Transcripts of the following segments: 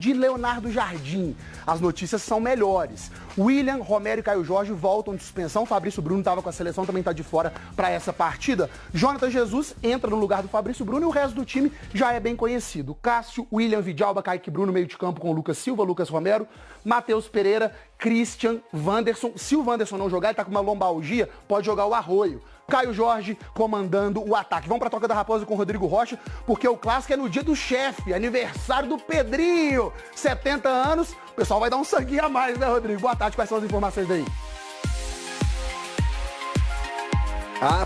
de Leonardo Jardim. As notícias são melhores. William, Romero e Caio Jorge voltam de suspensão. Fabrício Bruno estava com a seleção, também está de fora para essa partida. Jonathan Jesus entra no lugar do Fabrício Bruno e o resto do time já é bem conhecido. Cássio, William, Vidalba, Kaique Bruno, meio de campo com Lucas Silva, Lucas Romero, Matheus Pereira, Christian, Wanderson. Se o Wanderson não jogar, ele está com uma lombalgia, pode jogar o Arroio. Caio Jorge comandando o ataque. Vamos para a Toca da Raposa com o Rodrigo Rocha, porque o clássico é no dia do chefe, aniversário do Pedrinho, 70 anos. O pessoal vai dar um sanguinho a mais, né, Rodrigo? Boa tarde, quais são as informações daí?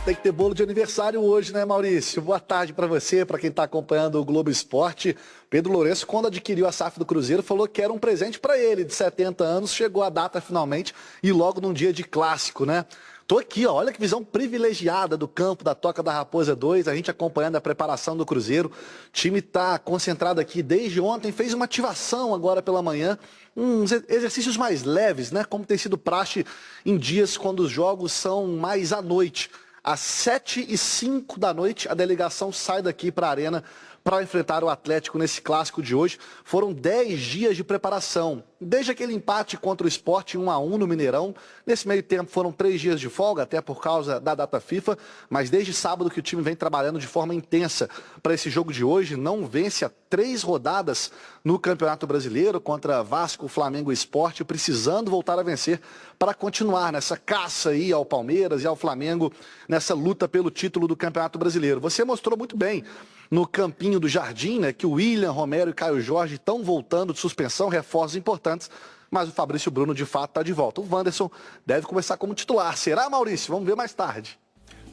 Tem que ter bolo de aniversário hoje, né, Maurício? Boa tarde para você, para quem está acompanhando o Globo Esporte. Pedro Lourenço, quando adquiriu a SAF do Cruzeiro, falou que era um presente para ele, de 70 anos. Chegou a data finalmente e logo num dia de clássico, né? Tô aqui, ó, olha que visão privilegiada do campo da Toca da Raposa 2, a gente acompanhando a preparação do Cruzeiro. O time tá concentrado aqui desde ontem, fez uma ativação agora pela manhã, uns exercícios mais leves, né? Como tem sido praxe em dias quando os jogos são mais à noite. Às 7h05 da noite, a delegação sai daqui para a Arena para enfrentar o Atlético nesse clássico de hoje. Foram 10 dias de preparação. Desde aquele empate contra o Sport 1-1 no Mineirão. Nesse meio tempo foram 3 dias de folga, até por causa da data FIFA. Mas desde sábado que o time vem trabalhando de forma intensa para esse jogo de hoje. Não vence há 3 rodadas no Campeonato Brasileiro contra Vasco, Flamengo e Sport. Precisando voltar a vencer para continuar nessa caça aí ao Palmeiras e ao Flamengo. Nessa luta pelo título do Campeonato Brasileiro. Você mostrou muito bem no campinho do Jardim, né, que o William, Romero e Caio Jorge estão voltando de suspensão, reforços importantes, mas o Fabrício Bruno de fato está de volta. O Wanderson deve começar como titular. Será, Maurício? Vamos ver mais tarde.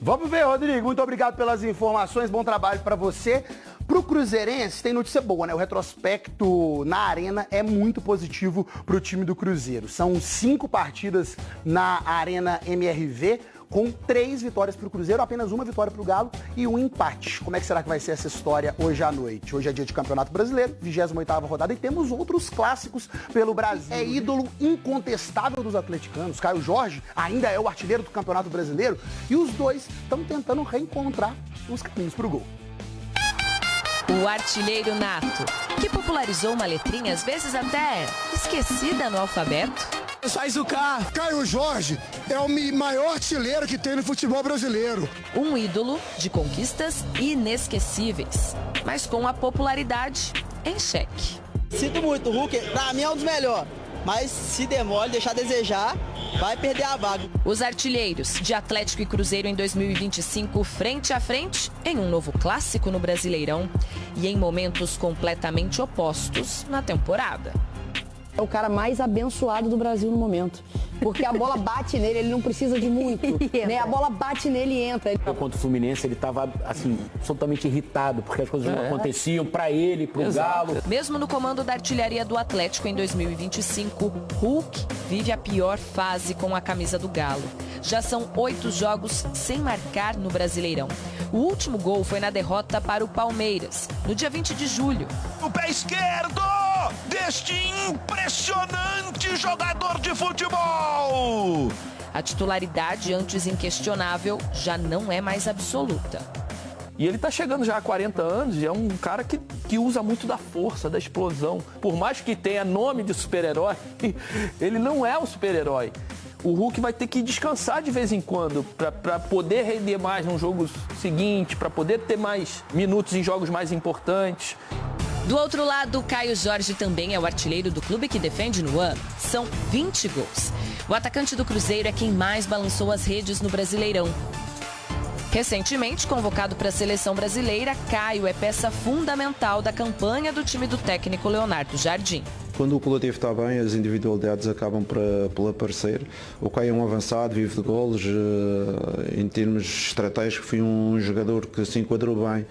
Vamos ver, Rodrigo. Muito obrigado pelas informações. Bom trabalho para você. Pro Cruzeirense tem notícia boa, né? O retrospecto na Arena é muito positivo pro time do Cruzeiro. São 5 partidas na Arena MRV, com 3 vitórias para o Cruzeiro, apenas 1 vitória para o Galo e 1 empate. Como é que será que vai ser essa história hoje à noite? Hoje é dia de Campeonato Brasileiro, 28ª rodada, e temos outros clássicos pelo Brasil. É ídolo incontestável dos atleticanos. Caio Jorge ainda é o artilheiro do Campeonato Brasileiro e os dois estão tentando reencontrar os caminhos para o gol. O artilheiro nato, que popularizou uma letrinha às vezes até esquecida no alfabeto. Faz o K. Caio Jorge é o maior artilheiro que tem no futebol brasileiro. Um ídolo de conquistas inesquecíveis, mas com a popularidade em xeque. Sinto muito, o Hulk pra mim é um dos melhores, mas se demole, deixar a desejar, vai perder a vaga. Os artilheiros de Atlético e Cruzeiro em 2025 frente a frente em um novo clássico no Brasileirão e em momentos completamente opostos na temporada. É o cara mais abençoado do Brasil no momento. Porque a bola bate nele, ele não precisa de muito. Né? A bola bate nele e entra. Contra o Fluminense, ele estava assim, absolutamente irritado, porque as coisas não aconteciam para ele, para o Galo. Mesmo no comando da artilharia do Atlético em 2025, Hulk vive a pior fase com a camisa do Galo. Já são 8 jogos sem marcar no Brasileirão. O último gol foi na derrota para o Palmeiras, no dia 20 de julho. O pé esquerdo deste impressionante jogador de futebol! A titularidade, antes inquestionável, já não é mais absoluta. E ele tá chegando já a 40 anos e é um cara que usa muito da força, da explosão. Por mais que tenha nome de super-herói, ele não é um super-herói. O Hulk vai ter que descansar de vez em quando para poder render mais no jogo seguinte, para poder ter mais minutos em jogos mais importantes. Do outro lado, Caio Jorge também é o artilheiro do clube que defende no ano. São 20 gols. O atacante do Cruzeiro é quem mais balançou as redes no Brasileirão. Recentemente convocado para a seleção brasileira, Caio é peça fundamental da campanha do time do técnico Leonardo Jardim. Quando o coletivo está bem, as individualidades acabam por aparecer. O Caio é um avançado, vive de golos. Em termos estratégicos, foi um jogador que se enquadrou bem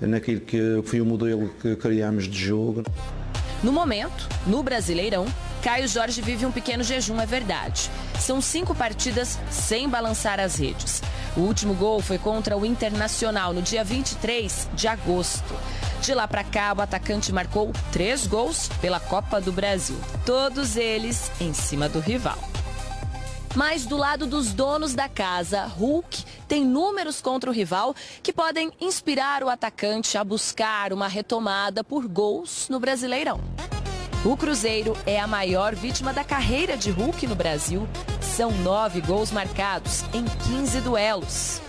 naquilo que foi o modelo que criámos de jogo. No momento, no Brasileirão, Caio Jorge vive um pequeno jejum, é verdade. São 5 partidas sem balançar as redes. O último gol foi contra o Internacional no dia 23 de agosto. De lá para cá, o atacante marcou 3 gols pela Copa do Brasil. Todos eles em cima do rival. Mas do lado dos donos da casa, Hulk tem números contra o rival que podem inspirar o atacante a buscar uma retomada por gols no Brasileirão. O Cruzeiro é a maior vítima da carreira de Hulk no Brasil. São 9 gols marcados em 15 duelos.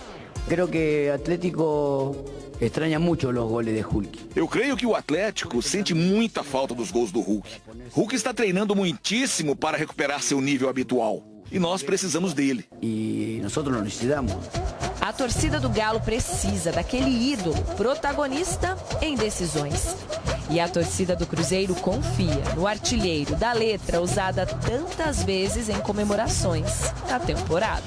Creo que Atlético extraña mucho los goles de Hulk. Eu creio que o Atlético sente muita falta dos gols do Hulk. Hulk está treinando muitíssimo para recuperar seu nível habitual. E nós precisamos dele. E nós não necessitamos. A torcida do Galo precisa daquele ídolo, protagonista em decisões. E a torcida do Cruzeiro confia no artilheiro da letra usada tantas vezes em comemorações da temporada.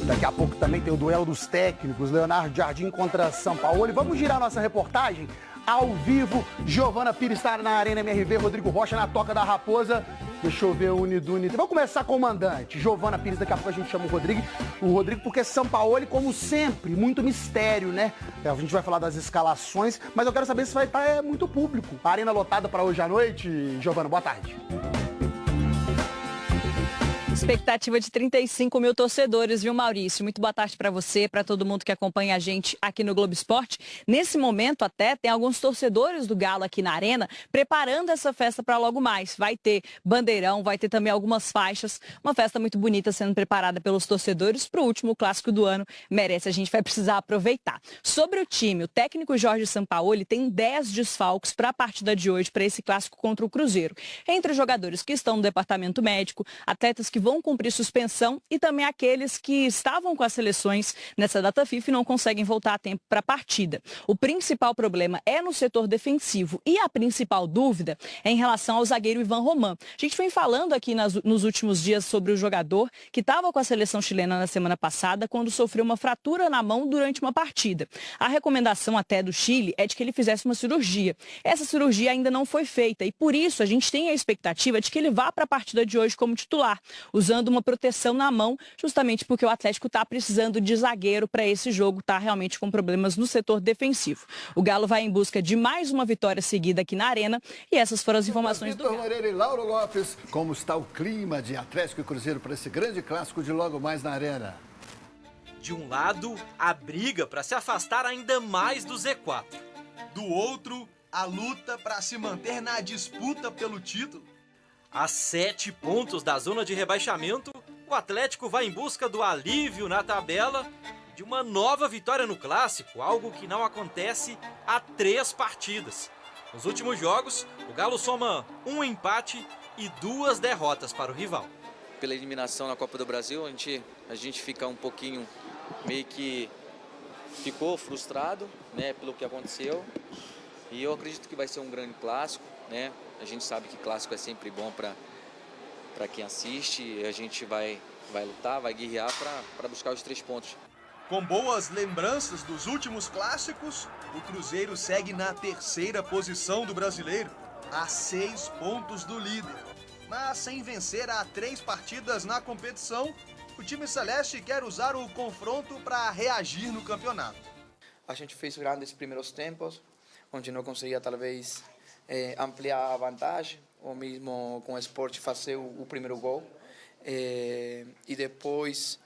Daqui a pouco também tem o duelo dos técnicos, Leonardo Jardim contra Sampaoli. Vamos girar nossa reportagem ao vivo. Giovana Pires está na Arena MRV, Rodrigo Rocha na Toca da Raposa. Deixa eu ver o Unidune. Vamos começar com o mandante. Giovana Pires, daqui a pouco a gente chama o Rodrigo, porque Sampaoli, como sempre, muito mistério, né? A gente vai falar das escalações, mas eu quero saber se vai estar muito público. A arena lotada para hoje à noite. Giovana, boa tarde. Expectativa de 35 mil torcedores, viu, Maurício? Muito boa tarde para você, para todo mundo que acompanha a gente aqui no Globo Esporte. Nesse momento, até, tem alguns torcedores do Galo aqui na Arena preparando essa festa para logo mais. Vai ter bandeirão, vai ter também algumas faixas. Uma festa muito bonita sendo preparada pelos torcedores para o último clássico do ano. Merece, a gente vai precisar aproveitar. Sobre o time, o técnico Jorge Sampaoli tem 10 desfalques para a partida de hoje, para esse clássico contra o Cruzeiro. Entre os jogadores que estão no departamento médico, atletas que vão cumprir suspensão e também aqueles que estavam com as seleções nessa data FIFA e não conseguem voltar a tempo para a partida. O principal problema é no setor defensivo e a principal dúvida é em relação ao zagueiro Ivan Roman. A gente vem falando aqui nos últimos dias sobre o jogador que estava com a seleção chilena na semana passada quando sofreu uma fratura na mão durante uma partida. A recomendação até do Chile é de que ele fizesse uma cirurgia. Essa cirurgia ainda não foi feita e por isso a gente tem a expectativa de que ele vá para a partida de hoje como titular, usando uma proteção na mão, justamente porque o Atlético está precisando de zagueiro para esse jogo, está realmente com problemas no setor defensivo. O Galo vai em busca de mais uma vitória seguida aqui na Arena e essas foram as informações do Galo. Moreira e Lauro Lopes, como está o clima de Atlético e Cruzeiro para esse grande clássico de logo mais na Arena? De um lado, a briga para se afastar ainda mais do Z4. Do outro, a luta para se manter na disputa pelo título. A 7 pontos da zona de rebaixamento, o Atlético vai em busca do alívio na tabela de uma nova vitória no Clássico, algo que não acontece há 3 partidas. Nos últimos jogos, o Galo soma 1 empate e 2 derrotas para o rival. Pela eliminação na Copa do Brasil, a gente fica um pouquinho, meio que ficou frustrado, né, pelo que aconteceu. E eu acredito que vai ser um grande clássico, né? A gente sabe que clássico é sempre bom para quem assiste. A gente vai lutar, vai guerrear para buscar os 3 pontos. Com boas lembranças dos últimos clássicos, o Cruzeiro segue na 3ª posição do Brasileiro, a 6 pontos do líder. Mas sem vencer há 3 partidas na competição, o time celeste quer usar o confronto para reagir no campeonato. A gente fez grandes primeiros tempos, onde não conseguia talvez ampliar a vantagem, ou mesmo com o Sport fazer o primeiro gol. E depois,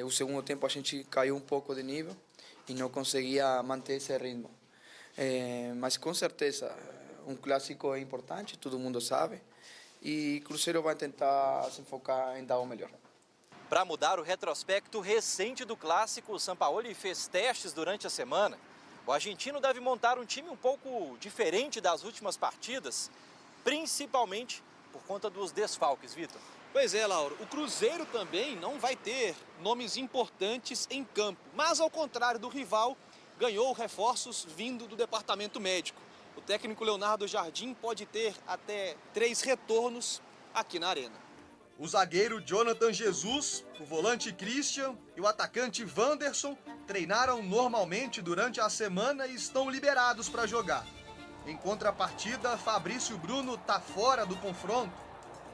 o segundo tempo, a gente caiu um pouco de nível e não conseguia manter esse ritmo. Mas com certeza, um clássico é importante, todo mundo sabe, e o Cruzeiro vai tentar se focar em dar o melhor. Para mudar o retrospecto recente do clássico, o Sampaoli fez testes durante a semana. O argentino deve montar um time um pouco diferente das últimas partidas, principalmente por conta dos desfalques, Vitor. Pois é, Lauro. O Cruzeiro também não vai ter nomes importantes em campo, mas ao contrário do rival, ganhou reforços vindo do departamento médico. O técnico Leonardo Jardim pode ter até 3 retornos aqui na Arena. O zagueiro Jonathan Jesus, o volante Christian e o atacante Wanderson treinaram normalmente durante a semana e estão liberados para jogar. Em contrapartida, Fabrício Bruno está fora do confronto.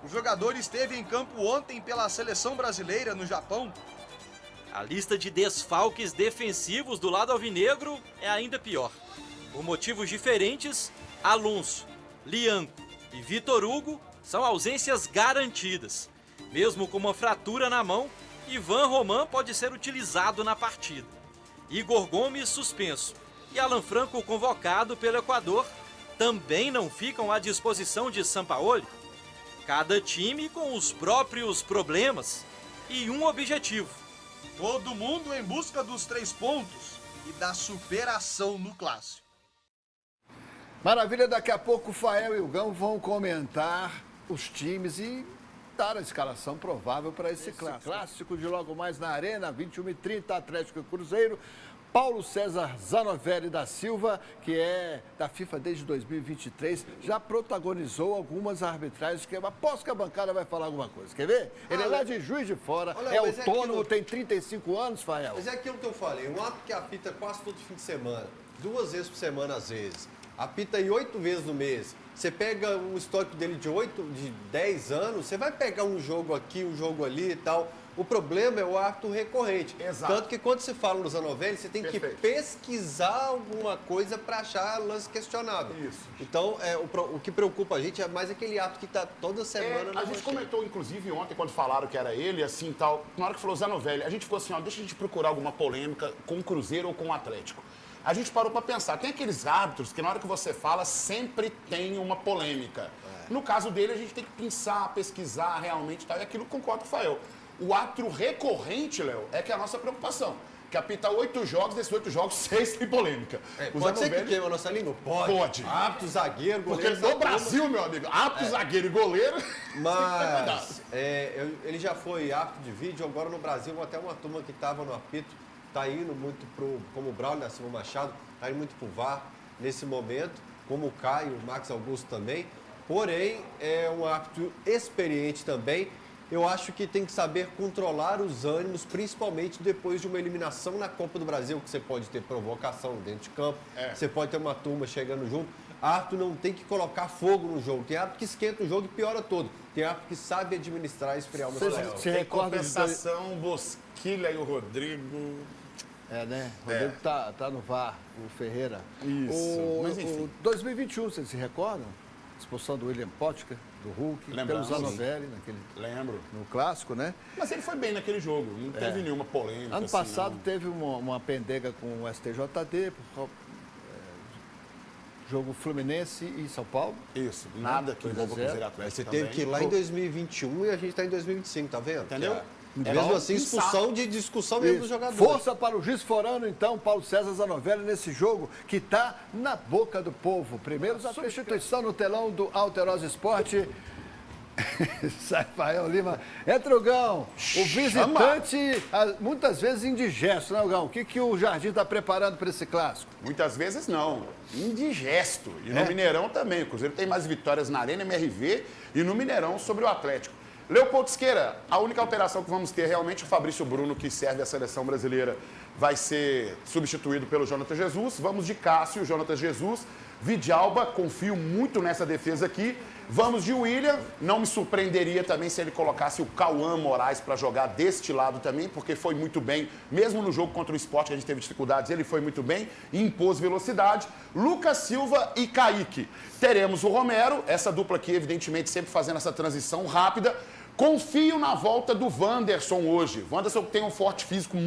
O jogador esteve em campo ontem pela seleção brasileira no Japão. A lista de desfalques defensivos do lado alvinegro é ainda pior. Por motivos diferentes, Alonso, Lianco e Vitor Hugo são ausências garantidas. Mesmo com uma fratura na mão, Ivan Roman pode ser utilizado na partida. Igor Gomes suspenso e Alan Franco convocado pelo Equador também não ficam à disposição de Sampaoli? Cada time com os próprios problemas e um objetivo. Todo mundo em busca dos 3 pontos e da superação no clássico. Maravilha, daqui a pouco o Fael e o Gão vão comentar os times e dar a escalação provável para esse clássico de logo mais na Arena, 21h30, Atlético e Cruzeiro. Paulo César Zanovelli da Silva, que é da FIFA desde 2023, já protagonizou algumas arbitragens que eu aposto que a bancada vai falar alguma coisa. Quer ver? Ele é lá de Juiz de Fora, é autônomo, tem 35 anos, Fael. Mas é aquilo que eu falei, um árbitro que apita quase todo fim de semana, 2 vezes por semana às vezes, apita aí 8 vezes no mês. Você pega um histórico dele de 10 anos, você vai pegar um jogo aqui, um jogo ali e tal. O problema é o árbitro recorrente. Exato. Tanto que quando você fala no Zanovelli, você tem que pesquisar alguma coisa para achar lance questionável. Isso. Então, o que preocupa a gente é mais aquele árbitro que está toda semana na A gente comentou, inclusive, ontem, quando falaram que era ele, assim, tal. Na hora que falou Zanovelli, a gente ficou assim, ó, deixa a gente procurar alguma polêmica com o Cruzeiro ou com o Atlético. A gente parou para pensar, tem aqueles árbitros que na hora que você fala sempre tem uma polêmica. No caso dele, a gente tem que pensar, pesquisar realmente e tal, e aquilo concordo com o Fael. O árbitro recorrente, Léo, é que é a nossa preocupação. Que apita 8 jogos, desses 8 jogos, 6 tem polêmica. Pode ser que queima a nossa língua? Pode. Árbitro, zagueiro, goleiro... Porque no Brasil, meu amigo, árbitro, zagueiro e goleiro... Mas ele já foi árbitro de vídeo, agora no Brasil, até uma turma que estava no apito, está indo muito como o Braulio da Silva Machado, está indo muito pro VAR nesse momento, como o Caio, o Max Augusto também. Porém, é um árbitro experiente também. Eu acho que tem que saber controlar os ânimos, principalmente depois de uma eliminação na Copa do Brasil, que você pode ter provocação dentro de campo, você pode ter uma turma chegando junto. Árbitro não tem que colocar fogo no jogo. Tem árbitro que esquenta o jogo e piora todo. Tem árbitro que sabe administrar e esfriar uma situação. Tem compensação, Bosquilha e o Rodrigo... né? O Rodrigo tá no VAR, o Ferreira. Isso. Mas enfim. O 2021, vocês se recordam? Expulsão do William Potker, do Hulk, pelo Zanovelli, Lembro. No clássico, né? Mas ele foi bem naquele jogo, não teve nenhuma polêmica. Ano passado teve uma pendenga com o STJD, jogo Fluminense e São Paulo. Isso, nada que envolva o Cruzeiro Atlético. Você teve que ir lá em 2021 e a gente está em 2025, tá vendo? Entendeu? Mesmo assim, expulsão de discussão mesmo do jogador. Força para o Juiz Forano, então, Paulo César Zanovelli, nesse jogo que está na boca do povo. Primeiro, a substituição no telão do Alterosa Esporte. Sai, Fael Lima. Trugão, o visitante, muitas vezes indigesto, né, Gão? O que o Jardim está preparando para esse clássico? Muitas vezes não, indigesto. E no Mineirão também. O Cruzeiro tem mais vitórias na Arena MRV e no Mineirão sobre o Atlético. Leopoldo Siqueira, a única alteração que vamos ter realmente, o Fabrício Bruno, que serve a seleção brasileira, vai ser substituído pelo Jonathan Jesus. Vamos de Cássio, Jonathan Jesus, Vidalba, confio muito nessa defesa aqui. Vamos de William, não me surpreenderia também se ele colocasse o Cauã Moraes para jogar deste lado também, porque foi muito bem, mesmo no jogo contra o Sport, que a gente teve dificuldades, ele foi muito bem e impôs velocidade. Lucas Silva e Kaique. Teremos o Romero, essa dupla aqui, evidentemente, sempre fazendo essa transição rápida. Confio na volta do Wanderson hoje. O Wanderson tem um forte físico,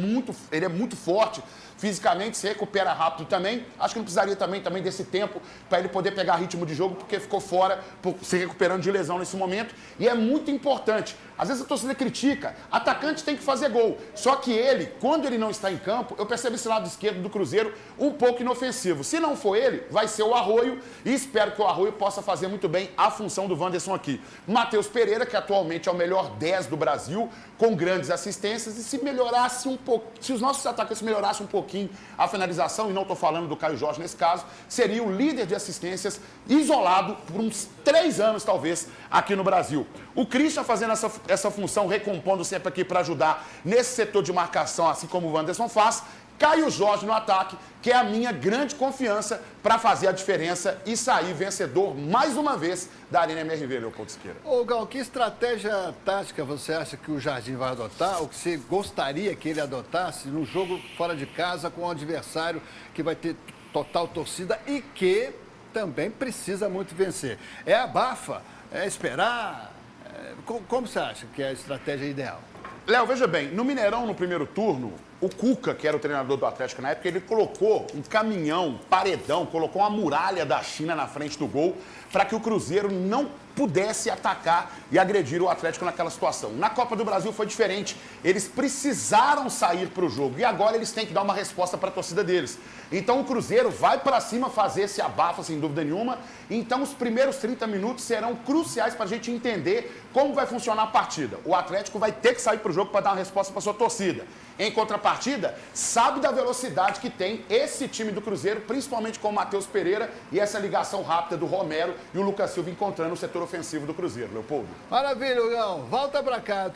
ele é muito forte fisicamente, se recupera rápido também. Acho que não precisaria também desse tempo para ele poder pegar ritmo de jogo, porque ficou fora, se recuperando de lesão nesse momento. E é muito importante. Às vezes a torcida critica, atacante tem que fazer gol. Só que ele, quando ele não está em campo, eu percebo esse lado esquerdo do Cruzeiro um pouco inofensivo. Se não for ele, vai ser o Arroio, e espero que o Arroio possa fazer muito bem a função do Wanderson aqui. Matheus Pereira, que atualmente é o melhor 10 do Brasil, com grandes assistências, e se melhorasse um pouco, se os nossos atacantes melhorassem um pouquinho a finalização, e não estou falando do Caio Jorge nesse caso, seria o líder de assistências isolado por uns 3 anos, talvez, aqui no Brasil. O Christian fazendo essa função, recompondo sempre aqui para ajudar nesse setor de marcação, assim como o Wanderson faz. Caio Jorge no ataque, que é a minha grande confiança para fazer a diferença e sair vencedor mais uma vez da Arena MRV, Leopoldo Siqueira. Ô, Gal, que estratégia tática você acha que o Jardim vai adotar, ou que você gostaria que ele adotasse no jogo fora de casa com um adversário que vai ter total torcida e que também precisa muito vencer? É abafa? É esperar? Como você acha que é a estratégia ideal? Léo, veja bem, no Mineirão, no primeiro turno, O Cuca, que era o treinador do Atlético na época, ele colocou um caminhão, paredão, colocou uma muralha da China na frente do gol para que o Cruzeiro não pudesse atacar e agredir o Atlético naquela situação. Na Copa do Brasil foi diferente. Eles precisaram sair para o jogo e agora eles têm que dar uma resposta para a torcida deles. Então o Cruzeiro vai para cima fazer esse abafo, sem dúvida nenhuma. Então os primeiros 30 minutos serão cruciais para a gente entender como vai funcionar a partida. O Atlético vai ter que sair para o jogo para dar uma resposta para sua torcida. Em contrapartida, sabe da velocidade que tem esse time do Cruzeiro, principalmente com o Matheus Pereira e essa ligação rápida do Romero e o Lucas Silva encontrando o setor ofensivo do Cruzeiro. Leopoldo. Maravilha, Hugão. Volta pra cá.